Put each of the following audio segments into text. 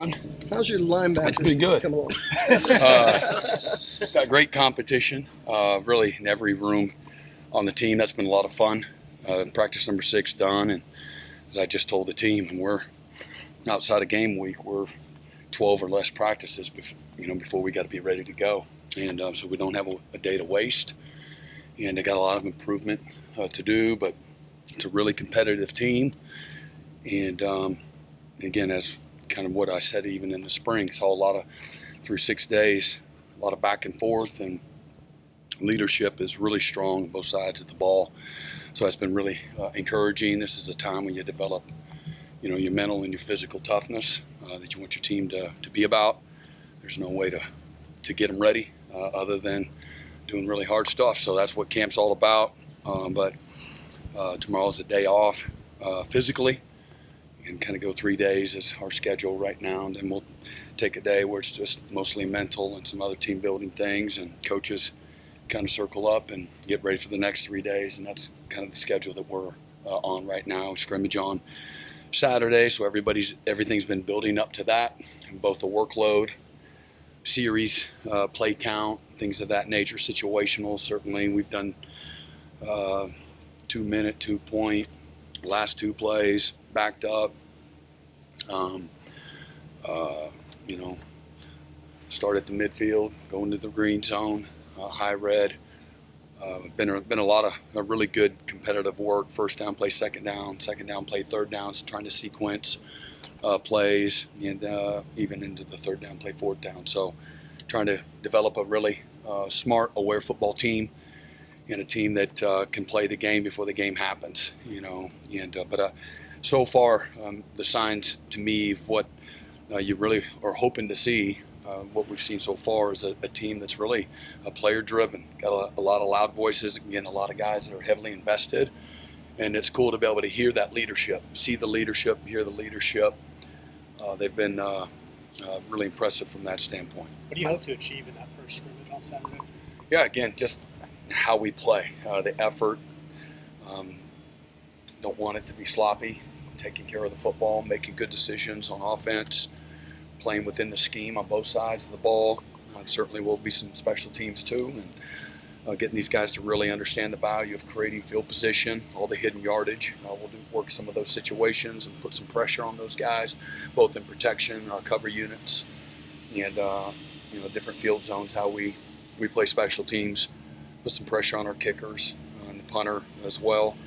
How's your linebackers It's been good. come along? Got great competition, really in every room on the team. That's been a lot of fun. Practice number 6 done, and as I just told the team, and we're outside of game week, we're 12 or less practices before we got to be ready to go. And so we don't have a day to waste, and they got a lot of improvement to do, but it's a really competitive team. And again, as kind of what I said even in the spring, it's all a lot of through 6 days, a lot of back and forth, and leadership is really strong on both sides of the ball. So that's been really encouraging. This is a time when you develop, your mental and your physical toughness that you want your team to be about. There's no way to get them ready other than doing really hard stuff. So that's what camp's all about. But tomorrow's a day off physically, and kind of go 3 days is our schedule right now. And then we'll take a day where it's just mostly mental and some other team building things, and coaches kind of circle up and get ready for the next 3 days. And that's kind of the schedule that we're on right now. Scrimmage on Saturday, so everything's been building up to that, both the workload, series, play count, things of that nature, situational. Certainly we've done 2-minute, 2-point, last 2 plays, backed up. Start at the midfield, go into the green zone, high red. Been a lot of really good competitive work. First down play, second down play, third down. So trying to sequence plays, and even into the third down play, fourth down. So trying to develop a really smart, aware football team, and a team that can play the game before the game happens. But so far, the signs to me of what you really are hoping to see, what we've seen so far is a team that's really player-driven. Got a lot of loud voices, again, a lot of guys that are heavily invested, and it's cool to be able to hear that leadership, see the leadership, hear the leadership. They've been really impressive from that standpoint. What do you hope to achieve in that first scrimmage on Saturday? Yeah, again, just how we play, the effort. Don't want it to be sloppy, taking care of the football, making good decisions on offense, playing within the scheme on both sides of the ball. Certainly will be some special teams too, and getting these guys to really understand the value of creating field position, all the hidden yardage. We'll work some of those situations and put some pressure on those guys, both in protection, our cover units, and different field zones, how we play special teams, put some pressure on our kickers and the punter as well.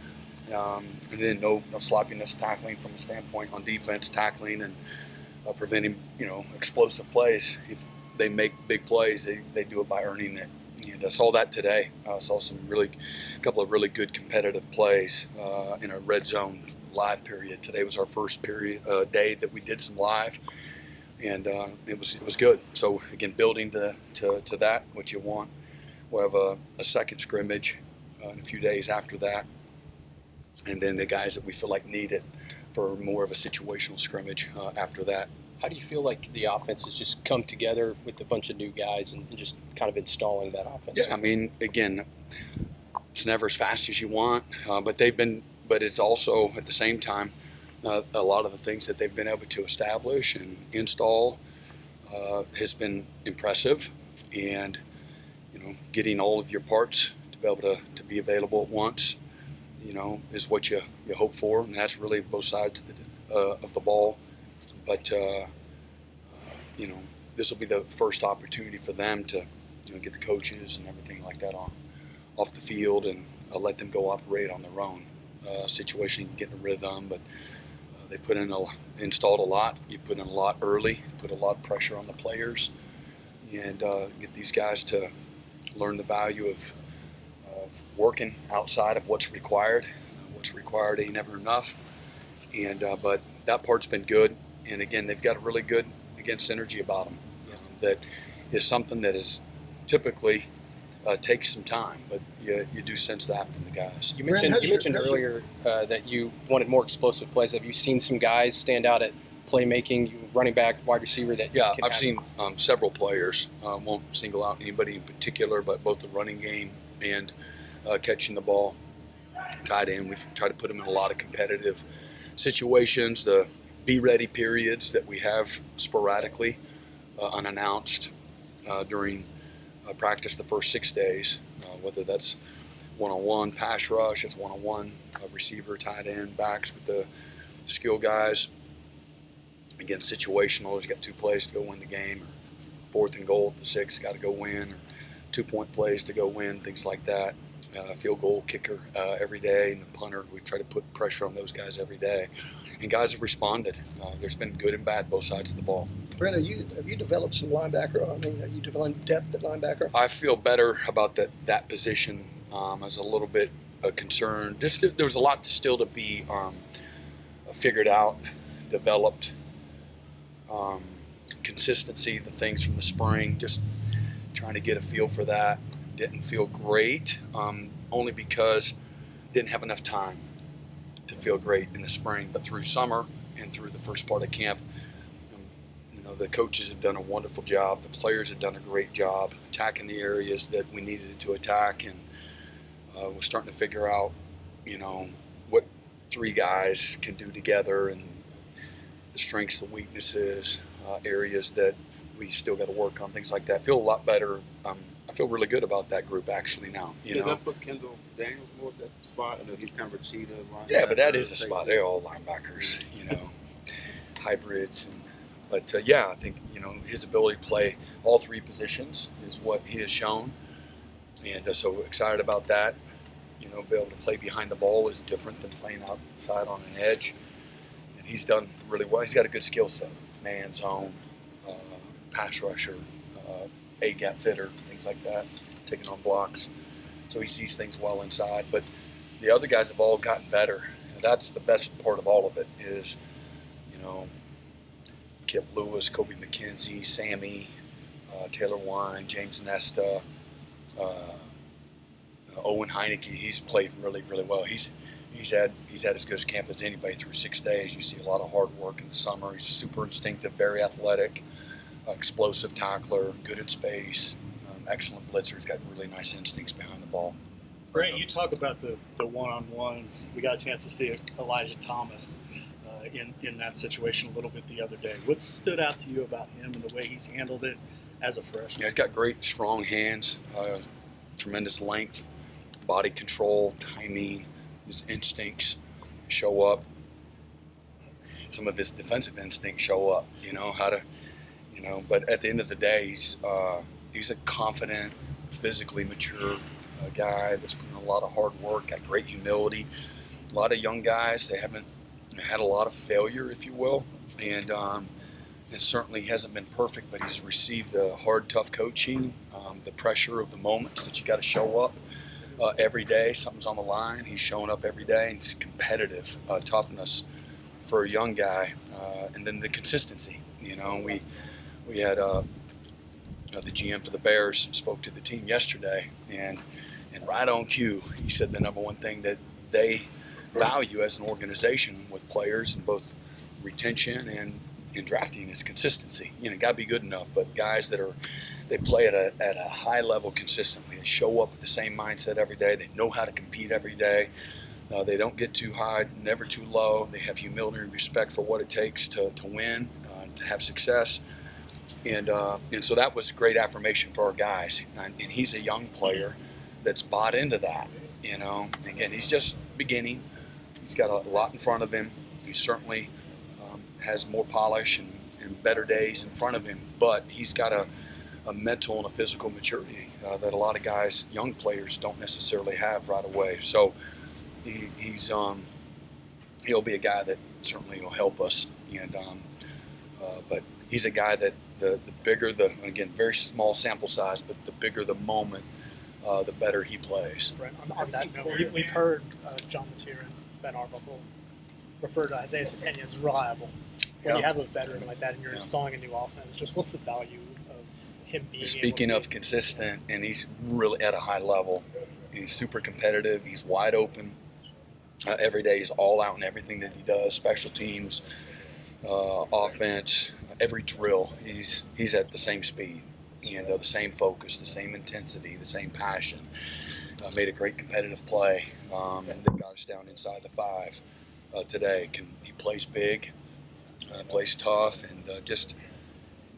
And then no sloppiness tackling from a standpoint on defense, tackling and preventing explosive plays. If they make big plays, they do it by earning it. And I saw that today. I saw a couple of really good competitive plays in a red zone live period. Today was our first day that we did some live, and it was good. So again, building to that, what you want. We'll have a second scrimmage in a few days after that, and then the guys that we feel like need it for more of a situational scrimmage after that. How do you feel like the offense has just come together with a bunch of new guys and just kind of installing that offense? Yeah, I mean, again, it's never as fast as you want, but it's also at the same time a lot of the things that they've been able to establish and install has been impressive, and getting all of your parts to be able to be available at once, is what you hope for, and that's really both sides of the ball. But this will be the first opportunity for them to get the coaches and everything like that off the field, and let them go operate on their own situation, get in a rhythm. But they installed a lot. You put in a lot early, put a lot of pressure on the players, and get these guys to learn the value of working outside of what's required. What's required ain't never enough, and but that part's been good. And again, they've got a really good, again, synergy about them. That is something that is typically takes some time, but you do sense that from the guys. You mentioned earlier that you wanted more explosive plays. Have you seen some guys stand out at playmaking, running back, wide receiver? I've seen several players. Won't single out anybody in particular, but both the running game and catching the ball, tight end. We've tried to put them in a lot of competitive situations. The be-ready periods that we have sporadically, unannounced during practice the first 6 days, whether that's one-on-one pass rush, it's one-on-one receiver, tight end, backs with the skill guys. Again, situational, you got 2 plays to go win the game, or 4th and goal at the 6, got to go win, or 2-point plays to go win, things like that. Field goal kicker every day, and the punter, we try to put pressure on those guys every day. And guys have responded. There's been good and bad both sides of the ball. Brent, have you developed some linebacker? I mean, are you developing depth at linebacker? I feel better about that position. I was a little bit concerned. There was a lot still to be figured out, developed. Consistency, the things from the spring, just trying to get a feel for that. Didn't feel great, only because didn't have enough time to feel great in the spring. But through summer and through the first part of camp, the coaches have done a wonderful job. The players have done a great job attacking the areas that we needed to attack, and we're starting to figure out, what 3 guys can do together, and the strengths, the weaknesses, areas that we still got to work on, things like that. I feel a lot better. I feel really good about that group actually now. Does that put Kendall Daniels more at that spot? I know he's kind of a cheetah. Yeah, but that is a spot. They're all linebackers, hybrids. But I think his ability to play all 3 positions is what he has shown, and so excited about that. Be able to play behind the ball is different than playing outside on an edge, and he's done really well. He's got a good skill set, man zone, pass rusher, A-gap fitter, things like that, taking on blocks. So he sees things well inside. But the other guys have all gotten better. And that's the best part of all of it is, Kip Lewis, Kobe McKenzie, Sammy, Taylor Wine, James Nesta, Owen Heineke. He's played really, really well. He's had as good a camp as anybody through 6 days. You see a lot of hard work in the summer. He's super instinctive, very athletic, explosive tackler, good in space, excellent blitzer. He's got really nice instincts behind the ball. Brent, you talk about the one-on-ones. We got a chance to see Elijah Thomas in that situation a little bit the other day. What stood out to you about him and the way he's handled it as a freshman? Yeah, he's got great, strong hands, tremendous length, body control, timing. His instincts show up. Some of his defensive instincts show up. But at the end of the day, he's a confident, physically mature guy that's putting in a lot of hard work, got great humility. A lot of young guys, they haven't had a lot of failure, if you will, and it certainly hasn't been perfect, but he's received the hard, tough coaching, the pressure of the moments that you got to show up every day. Something's on the line. He's showing up every day, and it's competitive toughness for a young guy, and then the consistency. We had the GM for the Bears spoke to the team yesterday, and right on cue, he said the number one thing that they value as an organization with players in both retention and in drafting is consistency. Got to be good enough, but guys they play at a high level consistently. They show up with the same mindset every day. They know how to compete every day. They don't get too high, never too low. They have humility and respect for what it takes to win, to have success. And so that was great affirmation for our guys. And he's a young player that's bought into that. Again, he's just beginning. He's got a lot in front of him. He certainly has more polish and better days in front of him. But he's got a mental and a physical maturity that a lot of guys, young players, don't necessarily have right away. So he'll be a guy that certainly will help us. But he's a guy that the bigger again, very small sample size, but the bigger the moment, the better he plays. Right. On that note, we've heard John Mateer and Ben Arbuckle refer to Isaiah Satania as reliable. When you have a veteran like that and you're installing a new offense, just what's the value of him being Speaking of consistent, and he's really at a high level. He's super competitive. He's wide open. Every day he's all out in everything that he does, special teams, offense, every drill. He's at the same speed, the same focus, the same intensity, the same passion. Made a great competitive play and got us down inside the 5 today. He plays big. Plays tough and just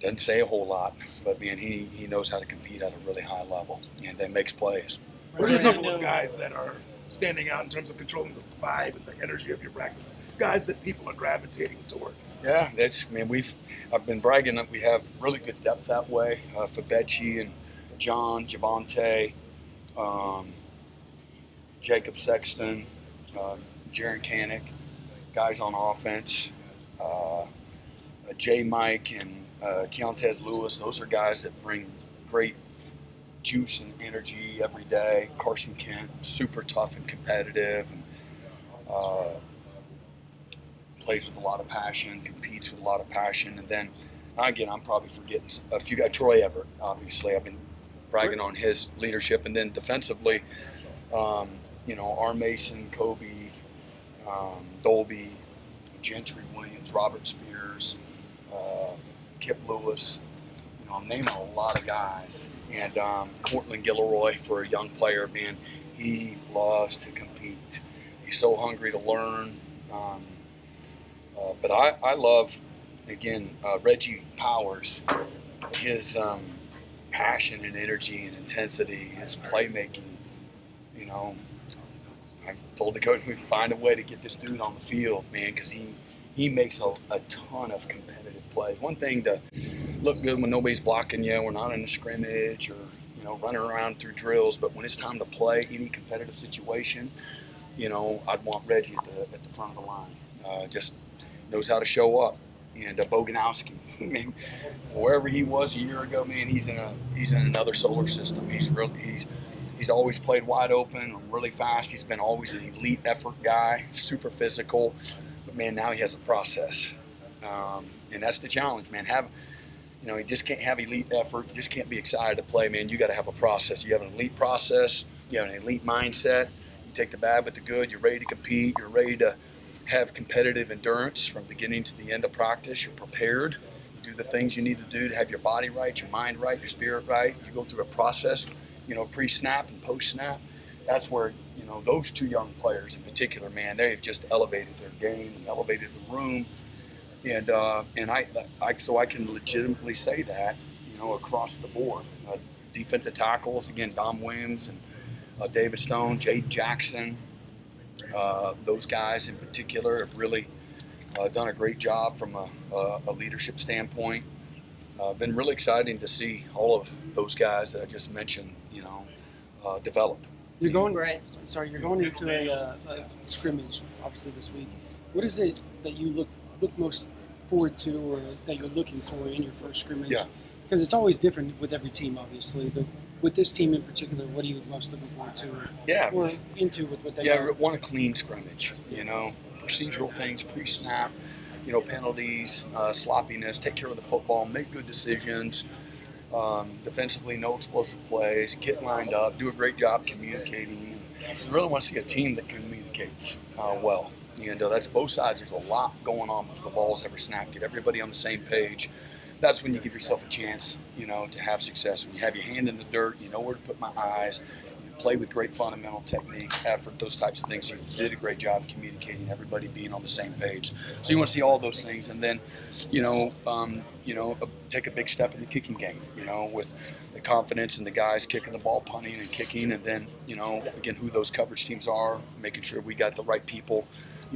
doesn't say a whole lot. But, man, he knows how to compete at a really high level and makes plays. What are a couple of guys that are standing out in terms of controlling the vibe and the energy of your practices? Guys that people are gravitating towards. Yeah, I've been bragging that we have really good depth that way. Fabechi and John, Javante, Jacob Sexton, Jaron Canick, guys on offense, J. Mike and Keontez Lewis. Those are guys that bring great juice and energy every day. Carson Kent, super tough and competitive, and plays with a lot of passion, competes with a lot of passion. And then, again, I'm probably forgetting a few guys. Troy Everett, obviously. I've been bragging on his leadership. And then defensively, R. Mason, Kobe, Dolby, Gentry Williams, Robert Spears, Kip Lewis. I'm naming a lot of guys. And Cortland Gilroy, for a young player, man, he loves to compete. He's so hungry to learn. But I love, again, Reggie Powers, his passion and energy and intensity, his playmaking. I've told the coach we find a way to get this dude on the field, man, because he makes a ton of competitive plays. One thing to look good when nobody's blocking you, we're not in a scrimmage or running around through drills, but when it's time to play any competitive situation, I'd want Reggie at the front of the line. Just knows how to show up. And Boganowski, I mean, wherever he was a year ago, man, he's in another solar system. He's always played wide open, really fast. He's been always an elite effort guy, super physical. But man, now he has a process, and that's the challenge, man. You just can't have elite effort. You just can't be excited to play, man. You got to have a process. You have an elite process. You have an elite mindset. You take the bad with the good. You're ready to compete. You're ready to have competitive endurance from beginning to the end of practice. You're prepared. You do the things you need to do to have your body right, your mind right, your spirit right. You go through a process, pre-snap and post-snap. That's where, those two young players in particular, man, they've just elevated their game and elevated the room. And so I can legitimately say that, across the board. Defensive tackles, again, Dom Williams and David Stone, Jaden Jackson. Those guys in particular have really done a great job from a leadership standpoint. Been really exciting to see all of those guys that I just mentioned, develop. You're going into a scrimmage, obviously, this week. What is it that you look most forward to, or that you're looking for in your first scrimmage? Yeah. Because it's always different with every team, obviously. But with this team in particular, what are you most looking forward to? Or into with what they are? Want a clean scrimmage. Procedural things, pre-snap, penalties, sloppiness, take care of the football, make good decisions. Defensively, no explosive plays, get lined up, do a great job communicating. So we really want to see a team that communicates well. And that's both sides. There's a lot going on with the balls every snap. Get everybody on the same page. That's when you give yourself a chance, to have success. When you have your hand in the dirt, you know where to put my eyes. You play with great fundamental technique, effort, those types of things. You did a great job communicating, everybody being on the same page. So you want to see all those things, and then, take a big step in the kicking game. With the confidence in the guys kicking the ball, punting and kicking, and then, again, who those coverage teams are, making sure we got the right people,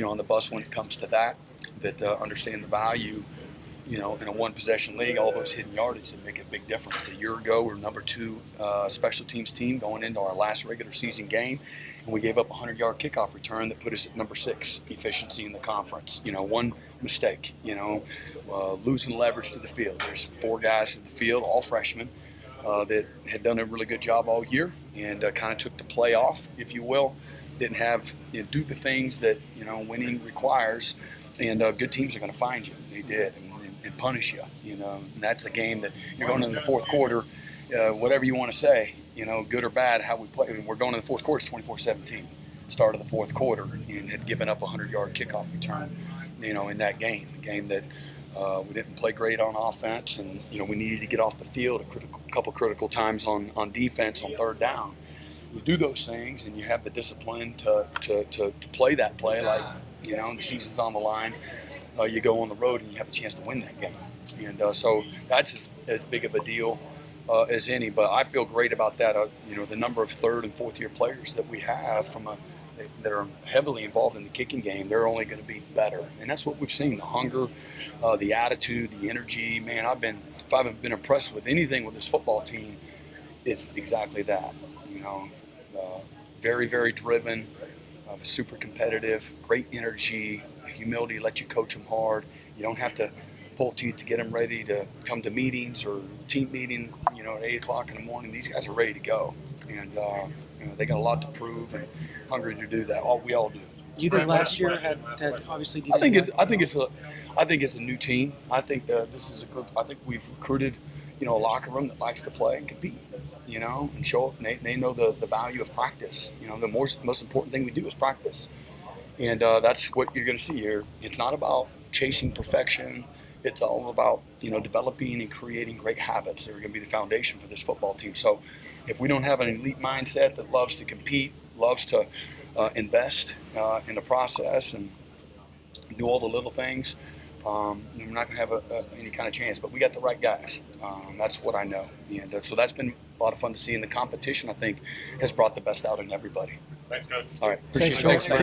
on the bus when it comes to that understand the value. In a one-possession league, all those hidden yardage that make a big difference. A year ago, we were number 2 special teams team going into our last regular season game, and we gave up a 100-yard kickoff return that put us at number 6 efficiency in the conference. One mistake, losing leverage to the field. There's 4 guys in the field, all freshmen, that had done a really good job all year and kind of took the play off, if you will. Didn't have do the things that winning requires, and good teams are going to find you. They did. And punish you, and that's a game that you're going into the fourth quarter, whatever you want to say, good or bad, how we play. I mean, we're going to the fourth quarter, it's 24-17, start of the fourth quarter, and had given up a 100-yard kickoff return, in that game, a game that we didn't play great on offense, and, we needed to get off the field a couple critical times on defense on third down. You do those things, and you have the discipline to play that play like, the season's on the line. you go on the road and you have a chance to win that game. And so that's as big of a deal as any. But I feel great about that. The number of third and fourth year players that we have that are heavily involved in the kicking game, they're only going to be better. And that's what we've seen, the hunger, the attitude, the energy. Man, if I've been impressed with anything with this football team, it's exactly that. Very, very driven, super competitive, great energy, humility, let you coach them hard. You don't have to pull teeth to get them ready to come to meetings or team meeting, at 8 o'clock in the morning. These guys are ready to go. And, they got a lot to prove and hungry to do that. We all do. You think last year had obviously? I think it's a new team. I think this is a good. I think we've recruited, a locker room that likes to play and compete, and show. They know the value of practice. The most important thing we do is practice, and that's what you're going to see here. It's not about chasing perfection. It's all about developing and creating great habits that are going to be the foundation for this football team. So, if we don't have an elite mindset that loves to compete, loves to invest in the process and do all the little things, we're not going to have any kind of chance. But we got the right guys. That's what I know. And so that's been a lot of fun to see. And the competition, I think, has brought the best out in everybody. Thanks, Coach. All right. Thanks, Appreciate it. Joel.